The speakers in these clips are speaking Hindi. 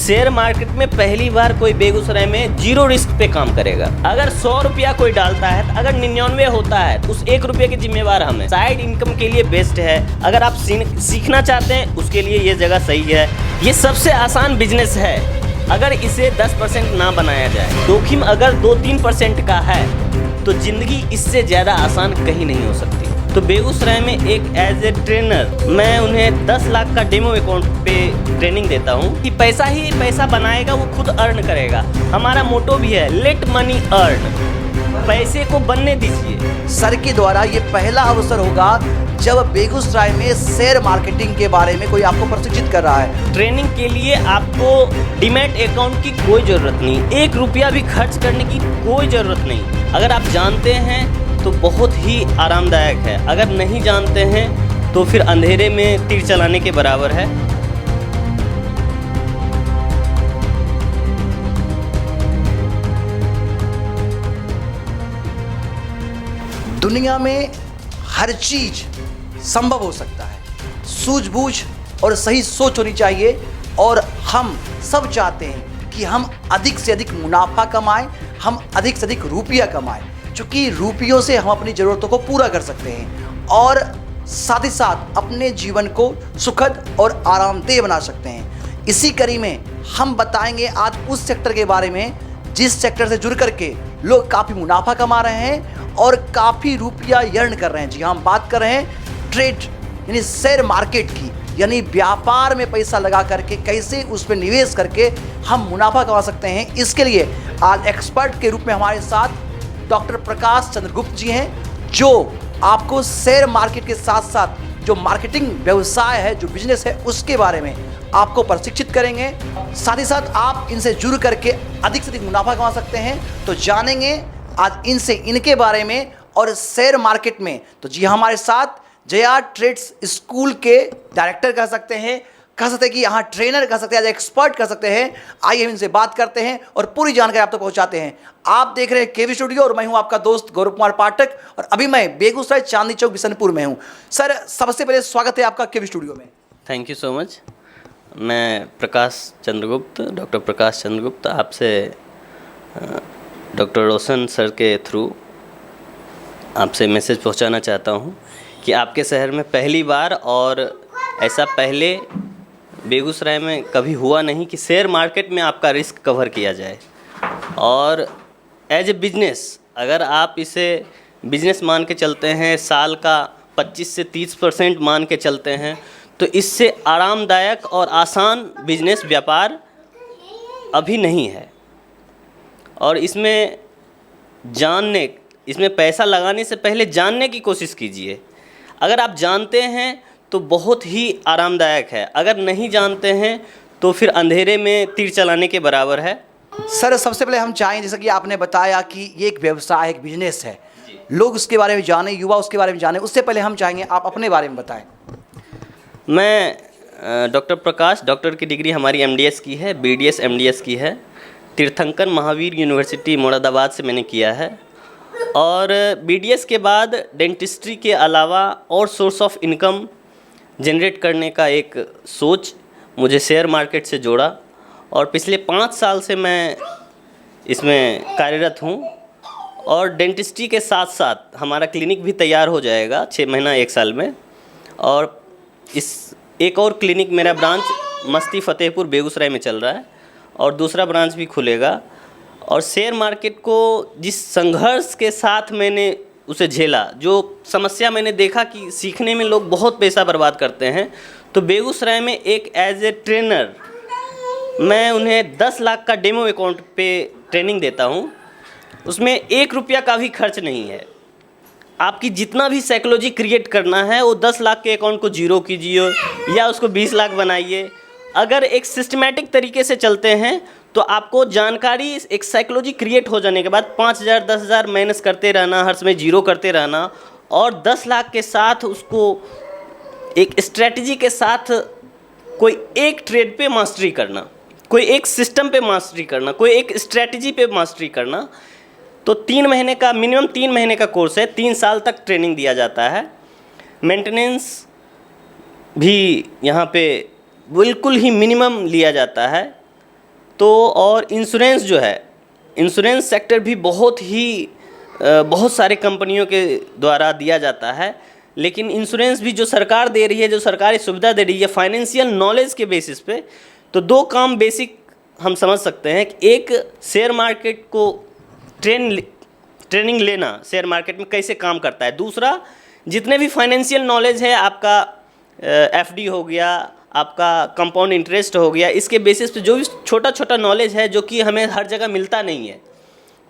शेयर मार्केट में पहली बार कोई बेगूसराय में जीरो रिस्क पे काम करेगा। अगर 100 रुपया कोई डालता है, तो अगर 99 होता है तो उस 1 रुपये के जिम्मेवार हम हैं। साइड इनकम के लिए बेस्ट है। अगर आप सीखना चाहते हैं उसके लिए ये जगह सही है। ये सबसे आसान बिजनेस है अगर इसे 10% ना बनाया जाए। जोखिम अगर 2-3% का है तो जिंदगी इससे ज़्यादा आसान कहीं नहीं हो सकती। तो बेगूसराय में एक एज ए ट्रेनर मैं उन्हें 10 लाख का डेमो अकाउंट पे ट्रेनिंग देता हूँ कि पैसा ही पैसा बनाएगा, वो खुद अर्न करेगा। हमारा मोटो भी है लेट मनी अर्न, पैसे को बनने दीजिए। सर के द्वारा ये पहला अवसर होगा जब बेगूसराय में शेयर मार्केटिंग के बारे में कोई आपको प्रशिक्षित कर रहा है। ट्रेनिंग के लिए आपको डीमैट अकाउंट की कोई ज़रूरत नहीं, 1 रुपया भी खर्च करने की कोई ज़रूरत नहीं। अगर आप जानते हैं तो बहुत ही आरामदायक है, अगर नहीं जानते हैं तो फिर अंधेरे में तीर चलाने के बराबर है। दुनिया में हर चीज संभव हो सकता है, सूझबूझ और सही सोच होनी चाहिए। और हम सब चाहते हैं कि हम अधिक से अधिक मुनाफा कमाएं, हम अधिक से अधिक रुपया कमाएं, क्योंकि रुपयों से हम अपनी ज़रूरतों को पूरा कर सकते हैं और साथ ही साथ अपने जीवन को सुखद और आरामदेह बना सकते हैं। इसी कड़ी में हम बताएंगे आज उस सेक्टर के बारे में जिस सेक्टर से जुड़ करके लोग काफ़ी मुनाफा कमा रहे हैं और काफ़ी रुपया अर्न कर रहे हैं। जी हाँ, हम बात कर रहे हैं ट्रेड यानी शेयर मार्केट की, यानी व्यापार में पैसा लगा करके कैसे उस पर निवेश करके हम मुनाफा कमा सकते हैं। इसके लिए आज एक्सपर्ट के रूप में हमारे साथ डॉक्टर प्रकाश चंद्रगुप्त जी हैं, जो आपको शेयर मार्केट के साथ साथ जो मार्केटिंग व्यवसाय है, जो बिजनेस है, उसके बारे में आपको प्रशिक्षित करेंगे। साथ ही साथ आप इनसे जुड़ करके अधिक से अधिक मुनाफा कमा सकते हैं। तो जानेंगे आज इनसे इनके बारे में और शेयर मार्केट में। तो जी हमारे साथ जया ट्रेड्स स्कूल के डायरेक्टर कह सकते हैं कि यहाँ ट्रेनर कह सकते हैं, एक्सपर्ट कह सकते हैं। आइए हम इनसे बात करते हैं और पूरी जानकारी आप तक पहुँचाते हैं। आप देख रहे हैं केवी स्टूडियो और मैं हूँ आपका दोस्त गौरव कुमार पाठक और अभी मैं बेगूसराय चांदनी चौक बिशनपुर में हूँ। सर, सबसे पहले स्वागत है आपका केवी स्टूडियो में। Thank you so much. मैं प्रकाश चंद्रगुप्त, डॉक्टर प्रकाश चंद्रगुप्त, आपसे डॉक्टर रोशन सर के थ्रू आपसे मैसेज पहुंचाना चाहता हूं कि आपके शहर में पहली बार, और ऐसा पहले बेगूसराय में कभी हुआ नहीं कि शेयर मार्केट में आपका रिस्क कवर किया जाए। और एज ए बिजनेस अगर आप इसे बिजनेस मान के चलते हैं, साल का 25 से 30% मान के चलते हैं, तो इससे आरामदायक और आसान बिजनेस व्यापार अभी नहीं है। और इसमें पैसा लगाने से पहले जानने की कोशिश कीजिए। अगर आप जानते हैं तो बहुत ही आरामदायक है, अगर नहीं जानते हैं तो फिर अंधेरे में तीर चलाने के बराबर है। सर, सबसे पहले हम चाहें, जैसा कि आपने बताया कि ये एक व्यवसाय, एक बिजनेस है, लोग उसके बारे में जाने, युवा उसके बारे में जाने, उससे पहले हम चाहेंगे आप अपने बारे में बताएं। मैं डॉक्टर प्रकाश, डॉक्टर की डिग्री हमारी MDS की है, BDS MDS की है। तीर्थंकर महावीर यूनिवर्सिटी मुरादाबाद से मैंने किया है। और BDS के बाद डेंटिस्ट्री के अलावा और सोर्स ऑफ इनकम जनरेट करने का एक सोच मुझे शेयर मार्केट से जोड़ा और पिछले 5 साल से मैं इसमें कार्यरत हूँ। और डेंटिस्ट्री के साथ साथ हमारा क्लिनिक भी तैयार हो जाएगा 6 महीना 1 साल में। और इस एक और क्लिनिक, मेरा ब्रांच मस्ती फतेहपुर बेगूसराय में चल रहा है और दूसरा ब्रांच भी खुलेगा। और शेयर मार्केट को जिस संघर्ष के साथ मैंने उसे झेला, जो समस्या मैंने देखा कि सीखने में लोग बहुत पैसा बर्बाद करते हैं, तो बेगूसराय में एक एज ए ट्रेनर मैं उन्हें 10 लाख का डेमो अकाउंट पे ट्रेनिंग देता हूँ। उसमें 1 रुपया का भी खर्च नहीं है। आपकी जितना भी साइकोलॉजी क्रिएट करना है वो 10 लाख के अकाउंट को जीरो कीजिए या उसको 20 लाख बनाइए। अगर एक सिस्टमैटिक तरीके से चलते हैं तो आपको जानकारी, एक साइकोलॉजी क्रिएट हो जाने के बाद 5,000 10,000 माइनस करते रहना, हर समय जीरो करते रहना और 10 लाख के साथ उसको एक स्ट्रेटजी के साथ कोई एक ट्रेड पे मास्टरी करना, कोई एक सिस्टम पे मास्टरी करना, कोई एक स्ट्रेटजी पे मास्टरी करना। तो 3 महीने का, मिनिमम 3 महीने का कोर्स है, 3 साल तक ट्रेनिंग दिया जाता है। मेंटेनेंस भी यहाँ पे बिल्कुल ही मिनिमम लिया जाता है। तो और इंश्योरेंस जो है, इंश्योरेंस सेक्टर भी बहुत सारे कंपनियों के द्वारा दिया जाता है, लेकिन इंश्योरेंस भी जो सरकार दे रही है, जो सरकारी सुविधा दे रही है फाइनेंशियल नॉलेज के बेसिस पे, तो दो काम बेसिक हम समझ सकते हैं कि एक शेयर मार्केट को ट्रेनिंग लेना, शेयर मार्केट में कैसे काम करता है। दूसरा, जितने भी फाइनेंशियल नॉलेज है, आपका एफडी हो गया, आपका कंपाउंड इंटरेस्ट हो गया, इसके बेसिस पे जो भी छोटा छोटा नॉलेज है जो कि हमें हर जगह मिलता नहीं है,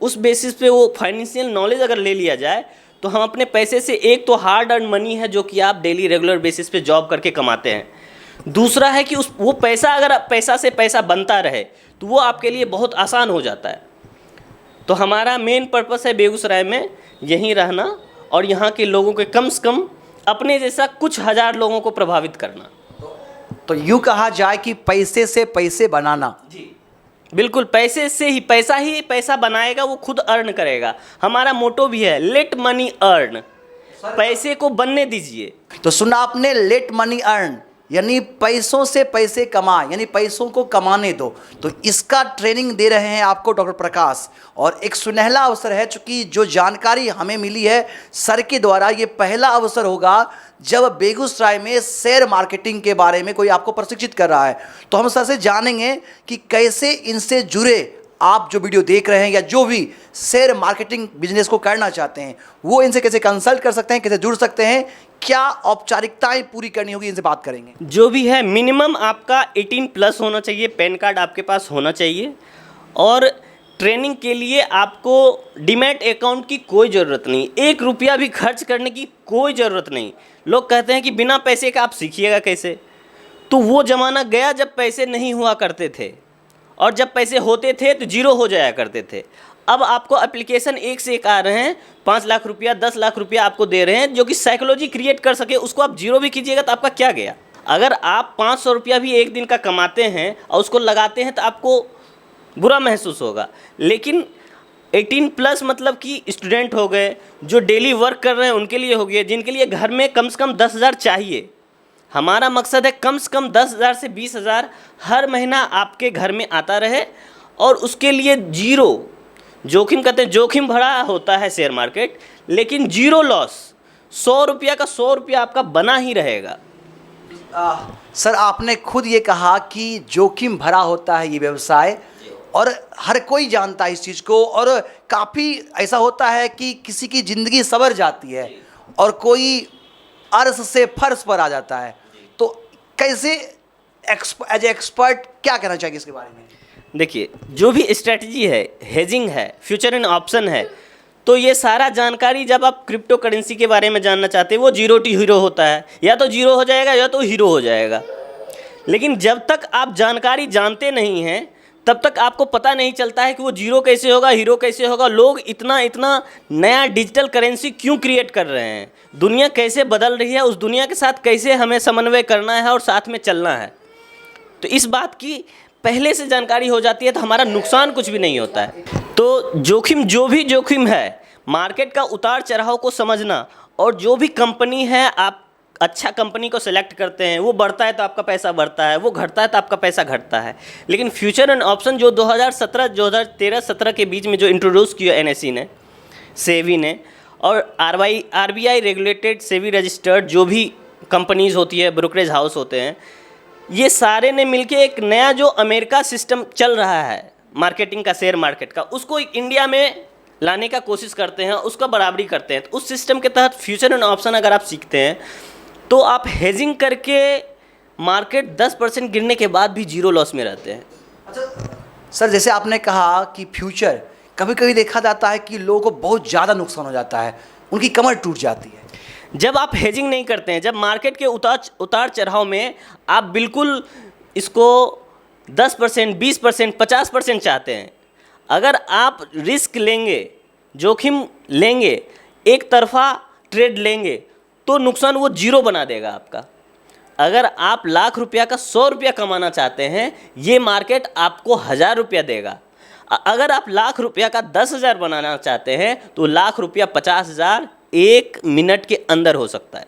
उस बेसिस पे वो फाइनेंशियल नॉलेज अगर ले लिया जाए तो हम अपने पैसे से, एक तो हार्ड अर्न मनी है जो कि आप डेली रेगुलर बेसिस पे जॉब करके कमाते हैं, दूसरा है कि वो पैसा अगर पैसा से पैसा बनता रहे तो वो आपके लिए बहुत आसान हो जाता है। तो हमारा मेन पर्पस है बेगूसराय में यहीं रहना और यहाँ के लोगों के कम से कम अपने जैसा कुछ हज़ार लोगों को प्रभावित करना। तो यूँ कहा जाए कि पैसे से पैसे बनाना। जी बिल्कुल, पैसे से ही पैसा बनाएगा, वो खुद अर्न करेगा। हमारा मोटो भी है, लेट मनी अर्न, पैसे को बनने दीजिए। तो सुना आपने, लेट मनी अर्न, यानी पैसों से पैसे कमा, यानी पैसों को कमाने दो। तो इसका ट्रेनिंग दे रहे हैं आपको डॉक्टर प्रकाश, और एक सुनहला अवसर है, चूँकि जो जानकारी हमें मिली है सर के द्वारा, ये पहला अवसर होगा जब बेगूसराय में शेयर मार्केटिंग के बारे में कोई आपको प्रशिक्षित कर रहा है। तो हम सर से जानेंगे कि कैसे इनसे जुड़े आप जो वीडियो देख रहे हैं या जो भी शेयर मार्केटिंग बिजनेस को करना चाहते हैं, वो इनसे कैसे कंसल्ट कर सकते हैं, कैसे जुड़ सकते हैं, क्या औपचारिकताएं पूरी करनी होगी, इनसे बात करेंगे। जो भी है, मिनिमम आपका 18+ होना चाहिए, पैन कार्ड आपके पास होना चाहिए, और ट्रेनिंग के लिए आपको डीमैट अकाउंट की कोई ज़रूरत नहीं, 1 रुपया भी खर्च करने की कोई ज़रूरत नहीं। लोग कहते हैं कि बिना पैसे का आप सीखिएगा कैसे, तो वो ज़माना गया जब पैसे नहीं हुआ करते थे, और जब पैसे होते थे तो जीरो हो जाया करते थे। अब आपको एप्लीकेशन एक से एक आ रहे हैं, 5 लाख रुपया, 10 लाख रुपया आपको दे रहे हैं, जो कि साइकोलॉजी क्रिएट कर सके, उसको आप जीरो भी कीजिएगा तो आपका क्या गया। अगर आप 500 रुपया भी एक दिन का कमाते हैं और उसको लगाते हैं तो आपको बुरा महसूस होगा। लेकिन 18+ मतलब कि स्टूडेंट हो गए, जो डेली वर्क कर रहे हैं उनके लिए हो गए, जिनके लिए घर में कम से कम 10,000 चाहिए। हमारा मकसद है कम से कम 10,000 से 20,000 हर महीना आपके घर में आता रहे, और उसके लिए जीरो जोखिम, कहते हैं जोखिम भरा होता है शेयर मार्केट, लेकिन जीरो लॉस, 100 रुपया का 100 रुपया आपका बना ही रहेगा। सर आपने खुद ये कहा कि जोखिम भरा होता है ये व्यवसाय, और हर कोई जानता है इस चीज़ को, और काफ़ी ऐसा होता है कि किसी की ज़िंदगी संवर जाती है और कोई अर्श से फर्श पर आ जाता है। तो कैसे एज एक्सपर्ट क्या कहना चाहिए इसके बारे में? देखिए, जो भी स्ट्रेटजी है, हेजिंग है, फ्यूचर एंड ऑप्शन है, तो ये सारा जानकारी जब आप क्रिप्टो करेंसी के बारे में जानना चाहते हैं, वो जीरो टू हीरो होता है, या तो जीरो हो जाएगा या तो हीरो हो जाएगा। लेकिन जब तक आप जानकारी जानते नहीं हैं तब तक आपको पता नहीं चलता है कि वो जीरो कैसे होगा, हीरो कैसे होगा। लोग इतना नया डिजिटल करेंसी क्यों क्रिएट कर रहे हैं, दुनिया कैसे बदल रही है, उस दुनिया के साथ कैसे हमें समन्वय करना है और साथ में चलना है। तो इस बात की पहले से जानकारी हो जाती है तो हमारा नुकसान कुछ भी नहीं होता है। तो जोखिम, जो भी जोखिम है, मार्केट का उतार चढ़ाव को समझना, और जो भी कंपनी है, आप अच्छा कंपनी को सिलेक्ट करते हैं, वो बढ़ता है तो आपका पैसा बढ़ता है, वो घटता है तो आपका पैसा घटता है। लेकिन फ्यूचर एंड ऑप्शन जो 2013-17 के बीच में जो इंट्रोड्यूस किया NSE ने, सेबी ने, और RBI रेगुलेटेड, सेबी रजिस्टर्ड जो भी कंपनीज़ होती है, ब्रोकरेज हाउस होते हैं, ये सारे ने मिलके एक नया जो अमेरिका सिस्टम चल रहा है मार्केटिंग का, शेयर मार्केट का, उसको इंडिया में लाने का कोशिश करते हैं, उसका बराबरी करते हैं। तो उस सिस्टम के तहत फ्यूचर एंड ऑप्शन अगर आप सीखते हैं तो आप हेजिंग करके मार्केट 10% गिरने के बाद भी जीरो लॉस में रहते हैं। अच्छा सर, जैसे आपने कहा कि फ्यूचर, कभी कभी देखा जाता है कि लोगों को बहुत ज़्यादा नुकसान हो जाता है, उनकी कमर टूट जाती है। जब आप हेजिंग नहीं करते हैं, जब मार्केट के उतार चढ़ाव में आप बिल्कुल इसको 10%, 20%, 50% चाहते हैं, अगर आप रिस्क लेंगे, जोखिम लेंगे, एक तरफा ट्रेड लेंगे, तो नुकसान वो जीरो बना देगा आपका। अगर आप लाख रुपया का 100 रुपया कमाना चाहते हैं, ये मार्केट आपको 1000 रुपया देगा। अगर आप लाख रुपया का 10,000 बनाना चाहते हैं तो लाख रुपया 50,000 1 मिनट के अंदर हो सकता है।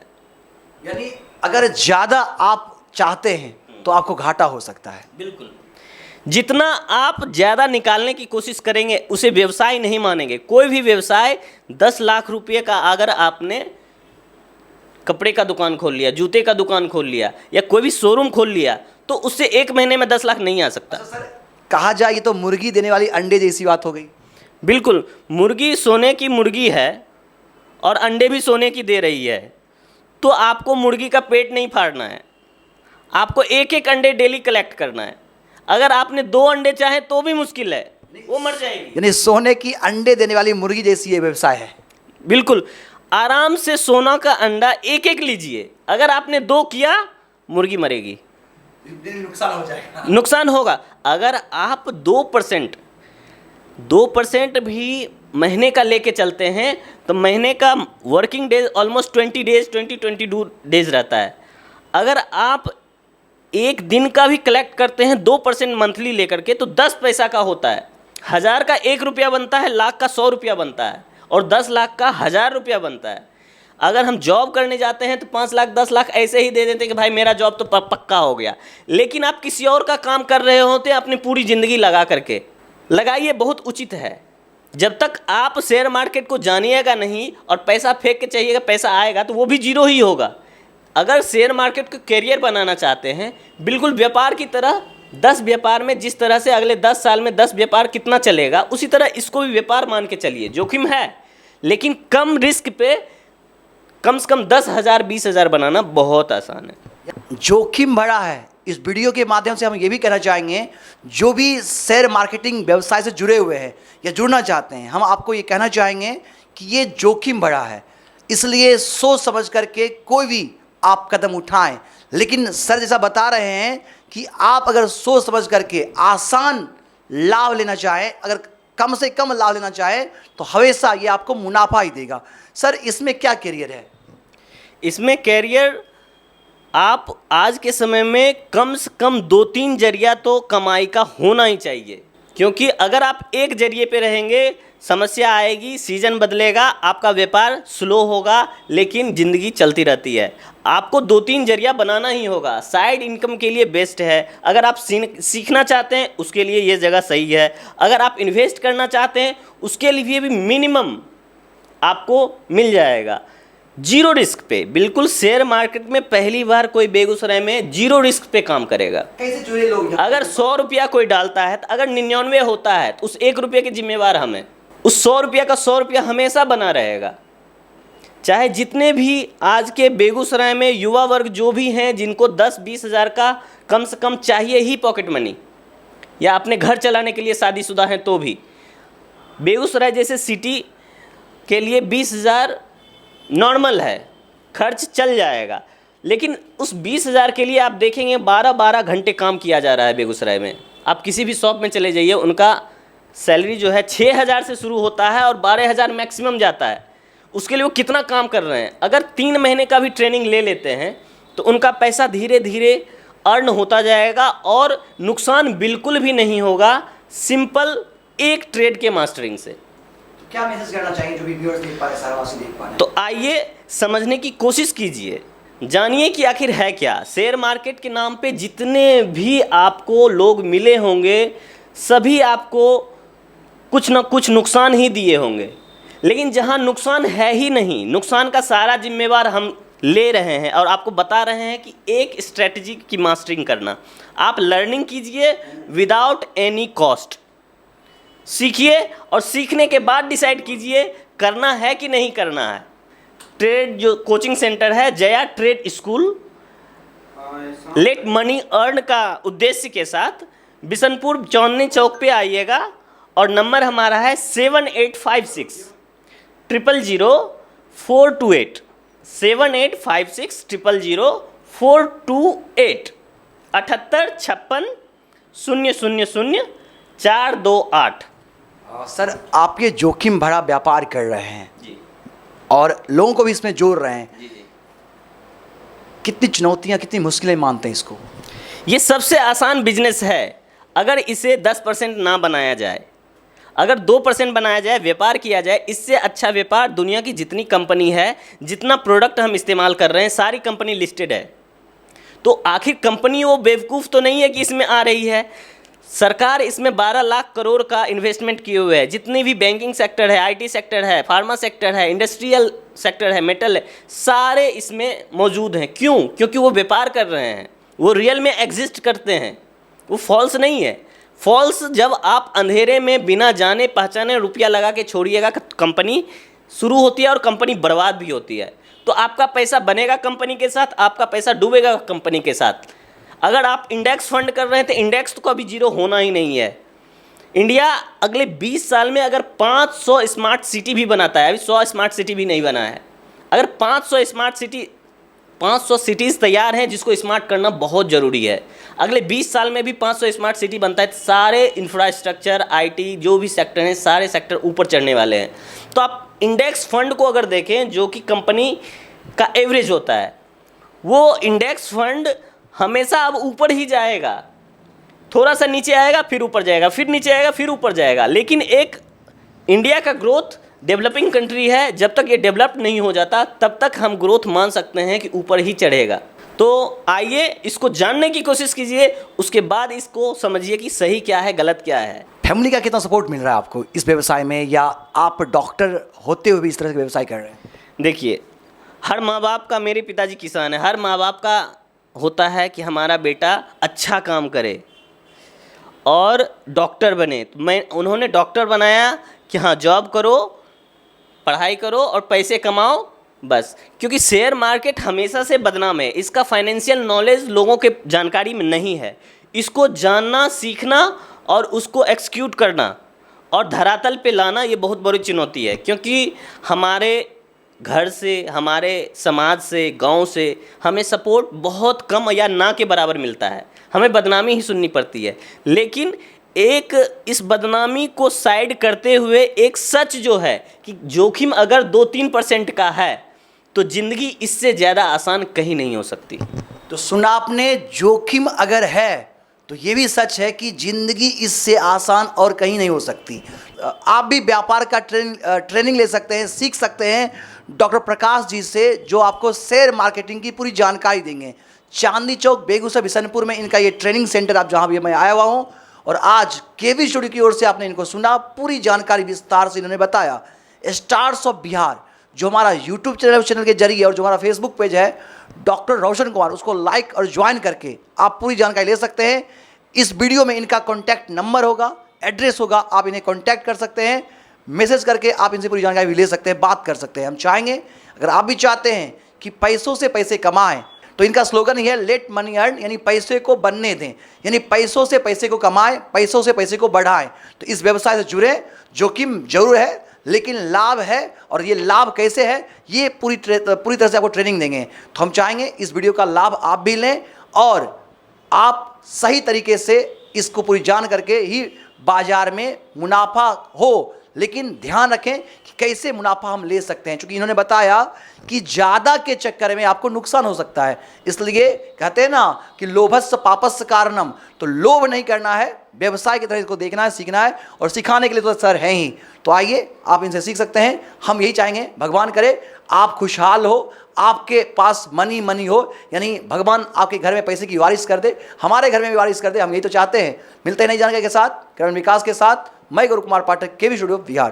यानी अगर ज़्यादा आप चाहते हैं तो आपको घाटा हो सकता है। बिल्कुल, जितना आप ज़्यादा निकालने की कोशिश करेंगे उसे व्यवसाय नहीं मानेंगे। कोई भी व्यवसाय 10 लाख रुपये का, अगर आपने कपड़े का दुकान खोल लिया, जूते का दुकान खोल लिया या कोई भी शोरूम खोल लिया, तो उससे एक महीने में 10 लाख नहीं आ सकता। सर, कहा जाए ये तो मुर्गी देने वाली अंडे जैसी बात हो गई। बिल्कुल, मुर्गी सोने की मुर्गी है और अंडे भी सोने की दे रही है, तो आपको मुर्गी का पेट नहीं फाड़ना है, आपको एक एक अंडे डेली कलेक्ट करना है। अगर आपने 2 अंडे चाहे तो भी मुश्किल है, वो मर जाएगी। यानी सोने की अंडे देने वाली मुर्गी जैसी ये व्यवसाय है। बिल्कुल, आराम से सोना का अंडा एक एक लीजिए। अगर आपने 2 किया, मुर्गी मरेगी, नुकसान हो जाएगा। नुकसान होगा। अगर आप 2% भी महीने का लेके चलते हैं तो महीने का वर्किंग डेज ऑलमोस्ट 22 डेज रहता है। अगर आप एक दिन का भी कलेक्ट करते हैं 2% मंथली लेकर के, तो 10 पैसा का होता है। 1000 का 1 रुपया बनता है, लाख का 100 रुपया बनता है, और 10 लाख का 1000 रुपया बनता है। अगर हम जॉब करने जाते हैं तो 5 लाख 10 लाख ऐसे ही दे देते हैं कि भाई मेरा जॉब तो पक्का हो गया, लेकिन आप किसी और का काम कर रहे होते हैं अपनी पूरी ज़िंदगी लगा करके। लगाइए, बहुत उचित है। जब तक आप शेयर मार्केट को जानिएगा नहीं और पैसा फेंक के चाहिएगा पैसा आएगा, तो वो भी जीरो ही होगा। अगर शेयर मार्केट को कैरियर बनाना चाहते हैं, बिल्कुल व्यापार की तरह, 10 व्यापार में जिस तरह से अगले 10 साल में 10 व्यापार कितना चलेगा, उसी तरह इसको भी व्यापार मान के चलिए। जोखिम है, लेकिन कम रिस्क पे कम से कम 10,000 20,000 बनाना बहुत आसान है। जोखिम भरा है। इस वीडियो के माध्यम से हम ये भी कहना चाहेंगे, जो भी शेयर मार्केटिंग व्यवसाय से जुड़े हुए हैं या जुड़ना चाहते हैं, हम आपको ये कहना चाहेंगे कि ये जोखिम भरा है, इसलिए सोच समझ करके कोई भी आप कदम उठाएं। लेकिन सर जैसा बता रहे हैं कि आप अगर सोच समझ करके आसान लाभ लेना चाहें, अगर कम से कम लाभ लेना चाहें, तो हमेशा ये आपको मुनाफा ही देगा। सर, इसमें क्या कैरियर है? इसमें कैरियर आप आज के समय में कम से कम 2-3 जरिया तो कमाई का होना ही चाहिए, क्योंकि अगर आप एक जरिए पे रहेंगे समस्या आएगी, सीजन बदलेगा, आपका व्यापार स्लो होगा, लेकिन ज़िंदगी चलती रहती है। आपको 2-3 जरिया बनाना ही होगा। साइड इनकम के लिए बेस्ट है। अगर आप सीखना चाहते हैं उसके लिए ये जगह सही है। अगर आप इन्वेस्ट करना चाहते हैं उसके लिए भी मिनिमम आपको मिल जाएगा जीरो रिस्क पे। बिल्कुल, शेयर मार्केट में पहली बार कोई बेगूसराय में जीरो रिस्क पे काम करेगा। कैसे जुड़े लोग? अगर 100 रुपया कोई डालता है, तो अगर 99 होता है तो उस 1 रुपये के जिम्मेवार हम हैं। उस 100 रुपया का 100 रुपया हमेशा बना रहेगा। चाहे जितने भी आज के बेगूसराय में युवा वर्ग जो भी हैं, जिनको 10-20 हज़ार का कम से कम चाहिए ही पॉकेट मनी, या अपने घर चलाने के लिए शादीशुदा हैं, तो भी बेगूसराय जैसे सिटी के लिए 20,000 नॉर्मल है, खर्च चल जाएगा। लेकिन उस 20,000 के लिए आप देखेंगे 12-12 घंटे काम किया जा रहा है बेगूसराय में। आप किसी भी शॉप में चले जाइए, उनका सैलरी जो है 6,000 से शुरू होता है और 12,000 मैक्सिमम जाता है। उसके लिए वो कितना काम कर रहे हैं। अगर 3 महीने का भी ट्रेनिंग ले लेते हैं तो उनका पैसा धीरे धीरे अर्न होता जाएगा और नुकसान बिल्कुल भी नहीं होगा, सिंपल एक ट्रेड के मास्टरिंग से। क्या मैसेज करना चाहिए जो भी व्यूअर्स देख पा रहे हैं, सारावासी देख पा रहे हैं? तो आइए समझने की कोशिश कीजिए, जानिए कि आखिर है क्या। शेयर मार्केट के नाम पे जितने भी आपको लोग मिले होंगे, सभी आपको कुछ ना कुछ नुकसान ही दिए होंगे। लेकिन जहां नुकसान है ही नहीं, नुकसान का सारा जिम्मेवार हम ले रहे हैं और आपको बता रहे हैं कि एक स्ट्रेटजी की मास्टरिंग करना। आप लर्निंग कीजिए विदाउट एनी कॉस्ट, सीखिए और सीखने के बाद डिसाइड कीजिए करना है कि नहीं करना है। ट्रेड जो कोचिंग सेंटर है, Jaya trade school, late money earn का उद्देश्य के साथ बिशनपुर चांदनी चौक पे आइएगा और नंबर हमारा है 7856 000 428 7856 000 428 7856 000 428। सर, आप ये जोखिम भरा व्यापार कर रहे हैं जी, और लोगों को भी इसमें जोड़ रहे हैं। जी। कितनी चुनौतियां, कितनी मुश्किलें मानते हैं इसको? ये सबसे आसान बिजनेस है। अगर इसे 10% ना बनाया जाए, अगर 2% बनाया जाए, व्यापार किया जाए, इससे अच्छा व्यापार दुनिया की जितनी कंपनी है, जितना प्रोडक्ट हम इस्तेमाल कर रहे हैं, सारी कंपनी लिस्टेड है। तो आखिर कंपनी वो बेवकूफ़ तो नहीं है कि इसमें आ रही है। सरकार इसमें 12 लाख करोड़ का इन्वेस्टमेंट किए हुए है। जितनी भी बैंकिंग सेक्टर है, आईटी सेक्टर है, फार्मा सेक्टर है, इंडस्ट्रियल सेक्टर है, मेटल है, सारे इसमें मौजूद हैं। क्यों? क्योंकि वो व्यापार कर रहे हैं, वो रियल में एग्जिस्ट करते हैं, वो फॉल्स नहीं है। फॉल्स जब आप अंधेरे में बिना जाने पहचाने रुपया लगा के छोड़िएगा, कंपनी शुरू होती है और कंपनी बर्बाद भी होती है। तो आपका पैसा बनेगा कंपनी के साथ, आपका पैसा डूबेगा कंपनी के साथ। अगर आप इंडेक्स फंड कर रहे हैं तो इंडेक्स तो कभी जीरो होना ही नहीं है। इंडिया अगले 20 साल में अगर 500 स्मार्ट सिटी भी बनाता है, अभी 100 स्मार्ट सिटी भी नहीं बना है, अगर 500 सिटीज़ तैयार हैं जिसको स्मार्ट करना बहुत ज़रूरी है। अगले 20 साल में भी 500 स्मार्ट सिटी बनता है, सारे इंफ्रास्ट्रक्चर, आईटी जो भी सेक्टर हैं, सारे सेक्टर ऊपर चढ़ने वाले हैं। तो आप इंडेक्स फंड को अगर देखें, जो कि कंपनी का एवरेज होता है, वो इंडेक्स फंड हमेशा अब ऊपर ही जाएगा, थोड़ा सा नीचे आएगा फिर ऊपर जाएगा, फिर नीचे आएगा फिर ऊपर जाएगा। लेकिन एक इंडिया का ग्रोथ डेवलपिंग कंट्री है, जब तक ये डेवलप नहीं हो जाता तब तक हम ग्रोथ मान सकते हैं कि ऊपर ही चढ़ेगा। तो आइए इसको जानने की कोशिश कीजिए, उसके बाद इसको समझिए कि सही क्या है, गलत क्या है। फैमिली का कितना सपोर्ट मिल रहा है आपको इस व्यवसाय में, या आप डॉक्टर होते हुए भी इस तरह का व्यवसाय कर रहे हैं? देखिए, हर माँ बाप का, मेरे पिताजी किसान हैं, हर माँ बाप का होता है कि हमारा बेटा अच्छा काम करे और डॉक्टर बने। तो उन्होंने डॉक्टर बनाया कि हाँ, जॉब करो, पढ़ाई करो और पैसे कमाओ बस। क्योंकि शेयर मार्केट हमेशा से बदनाम है, इसका फाइनेंशियल नॉलेज लोगों के जानकारी में नहीं है। इसको जानना, सीखना और उसको एक्सिक्यूट करना और धरातल पे लाना, ये बहुत बड़ी चुनौती है। क्योंकि हमारे घर से, हमारे समाज से, गांव से हमें सपोर्ट बहुत कम या ना के बराबर मिलता है, हमें बदनामी ही सुननी पड़ती है। लेकिन एक इस बदनामी को साइड करते हुए एक सच जो है कि जोखिम अगर 2-3% का है तो ज़िंदगी इससे ज़्यादा आसान कहीं नहीं हो सकती। तो सुना आपने, जोखिम अगर है तो ये भी सच है कि ज़िंदगी इससे आसान और कहीं नहीं हो सकती। आप भी व्यापार का ट्रेनिंग ले सकते हैं, सीख सकते हैं डॉक्टर प्रकाश जी से, जो आपको शेयर मार्केटिंग की पूरी जानकारी देंगे। चांदनी चौक, बेगूसराय, बिशनपुर में इनका ये ट्रेनिंग सेंटर, आप जहाँ भी मैं आया हुआ हूँ, और आज केवी स्टूडियो की ओर से आपने इनको सुना, पूरी जानकारी विस्तार से इन्होंने बताया। स्टार्स ऑफ बिहार जो हमारा यूट्यूब चैनल के जरिए और जो हमारा फेसबुक पेज है डॉक्टर रोशन कुमार, उसको लाइक और ज्वाइन करके आप पूरी जानकारी ले सकते हैं। इस वीडियो में इनका कॉन्टैक्ट नंबर होगा, एड्रेस होगा, आप इन्हें कॉन्टैक्ट कर सकते हैं, मैसेज करके आप इनसे पूरी जानकारी भी ले सकते हैं, बात कर सकते हैं। हम चाहेंगे अगर आप भी चाहते हैं कि पैसों से पैसे कमाएं, तो इनका स्लोगन ही है लेट मनी अर्न, यानी पैसे को बनने दें, यानी पैसों से पैसे को कमाएं, पैसों से पैसे को बढ़ाएं। तो इस व्यवसाय से जुड़े, जोखिम जरूर है लेकिन लाभ है, और ये लाभ कैसे है ये पूरी तरह से आपको ट्रेनिंग देंगे। तो हम चाहेंगे इस वीडियो का लाभ आप भी लें और आप सही तरीके से इसको पूरी जान करके ही बाजार में मुनाफा हो। लेकिन ध्यान रखें कि कैसे मुनाफा हम ले सकते हैं, क्योंकि इन्होंने बताया कि ज़्यादा के चक्कर में आपको नुकसान हो सकता है। इसलिए कहते हैं ना कि लोभस्य पापस्य कारणम, तो लोभ नहीं करना है, व्यवसाय की तरह इसको देखना है, सीखना है, और सिखाने के लिए तो सर हैं ही। तो आइए आप इनसे सीख सकते हैं। हम यही चाहेंगे, भगवान करे आप खुशहाल हो, आपके पास मनी हो, यानी भगवान आपके घर में पैसे की बारिश कर दे, हमारे घर में भी बारिश कर दे। हम यही तो चाहते हैं। मिलते हैं नई जानकारी के साथ, करण विकास के साथ। मैं गुरु कुमार पाठक, केवी स्टूडियो बिहार।